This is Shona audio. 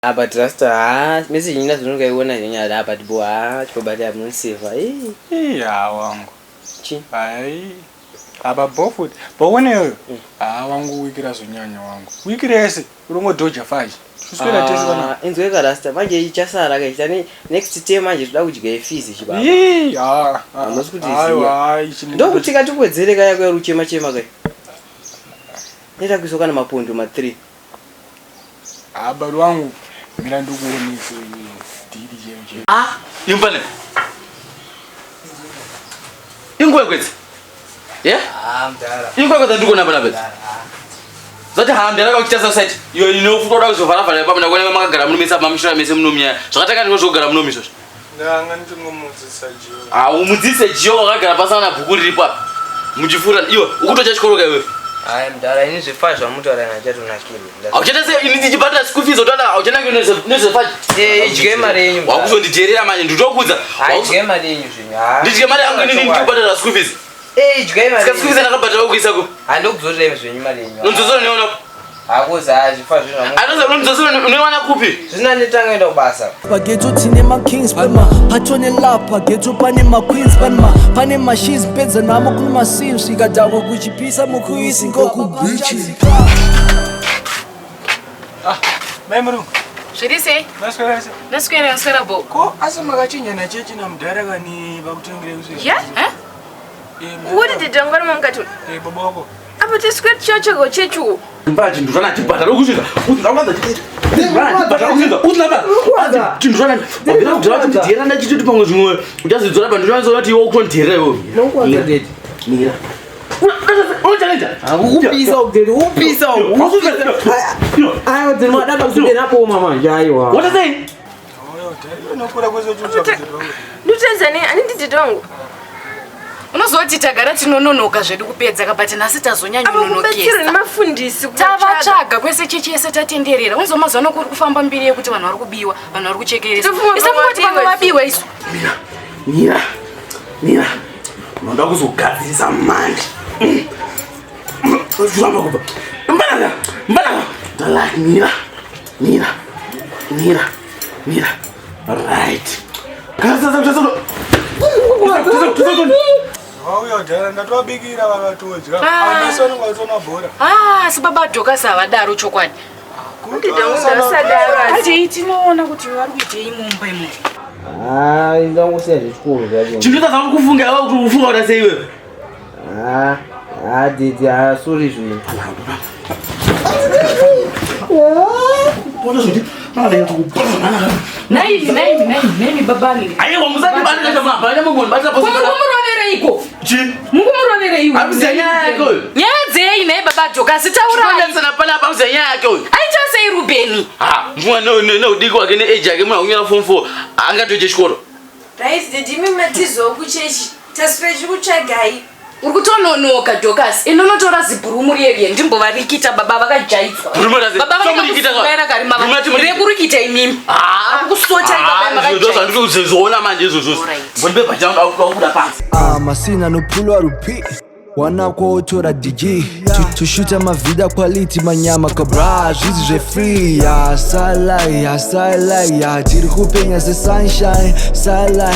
Apa trasta message nyina zvinongaiona nyanya apa tipo chikobata amunisiva wangu chi ai apa bofuti boone wangu wikira zonyanya wangu wikirese urongodoja faji kuswera tese bana inzwe karasta manje ichasara kaitani next term manje toda kudya fees chibaba amusikuti ndokuti katikwedzereka yako yeruchema chema kai neta kuisoka na mapondo ma 3 bado wangu mira ndukuonise didi jeje impane ingwekwezi mdara ingwekwezi ndikuona pana pezi zati hamdara kakuchitasa site iyo inofutoda kuzofarafara pamwe ndakuona makagara munomisa pamishira mese munomia zvakataka ndinozogara munomiswa ndanga ndingomudzisa jiyo umudzise jiyo wakagara pasana bhuku riripo apa muchifura iwe ukutocha chikoroka iwe mdara ini zvifa zvamutaura nachatonakiri auchata sei ini ndichibhatira school fees otanda auchanange nezvefaji idye mari yenyu wakuzondijerera manje nditokudza idye mari yenyu zvinhu ndidye mari yangu inini ndikubhatira school fees idye mari school fees ndakabhatira kuisa ku handokuzorera zvenyu mari yenyu nonzosora neona hakuza zvifa zvinhu anoza nonzosora unowana kupi zvina nditanga kubasa pageto tine makings panma patone la pageto pane maqueens panma pane mashis pedza namo kuna masims ikadhawa kuchipisa mukuisi ngokubichi memuru zviri sei naswera bo ko asi makachinja nachechi namudhara kani vakutengere kuswe uri didangwari mamukatoni baba wako apa tiswere chochoko chechuo mbaji nduzvana tibhatara kusvika uzindakumadza chinduzvana wabvira kudhara kuti ndiyera ndachitoti pamwe zvimwe uchazidzora pa ndinowanzora kuti iwe ukutonderera iwe mira unochallenge upisa udede upisa ayo deni madaka kusinde napo mama jaiwa what are they nokura kwezochucha ndutenzani ani ndididongo unozoti tagara tinononoka zvedu kupedza kabati nhasi tazonyanyononokesa nemafundisi tavatsvaga kwese chechi yese tatenderera unzomazwa nokuri kufamba mbiri yekuti vanhu vari kubiwa vanhu vari kuchekeresa isakungoti vamwe vabiwa isu mira unoda kuzogadzirisa manje uramba kubva mbanaka dalai mira right wauyadhara ndatwabikira vakatodya anasonongatomabhora sibaba dhokasi havadaro chokwadi ati tinoona kuti vari kuitei mumba imo indangusiya zvechikoro zvacho chindotadza kufunga ava kuti ufunga kuda sei iwewe didi sori zvino naini babani aiwa musatibataamurovereiko mungumurovereiwo nyaya yake oyo nyaya dzei naye baba dhokasi tauraisana panapa akuziya nyaya yake oyo aita sei rubeni mumwe neudiki wake neeji yake muna kunyora form 4 angatoche chikoro raizidimi matizowo kuchechi tasire chikutsvagai uri kutononoka dhokasi inonotora zibhurumu rierie ndimbovarikita baba vakajaitswa baba vakakufugaira karimavarekurikita imimi akusotaandikuzoona manje izvozvose mbonibebhachaukuda pasi masina nopulwa rupi wanakwotora dj tushuta mavhida quality manyama kabra zvizi zvefree salai tiri kupenya sesunshine salai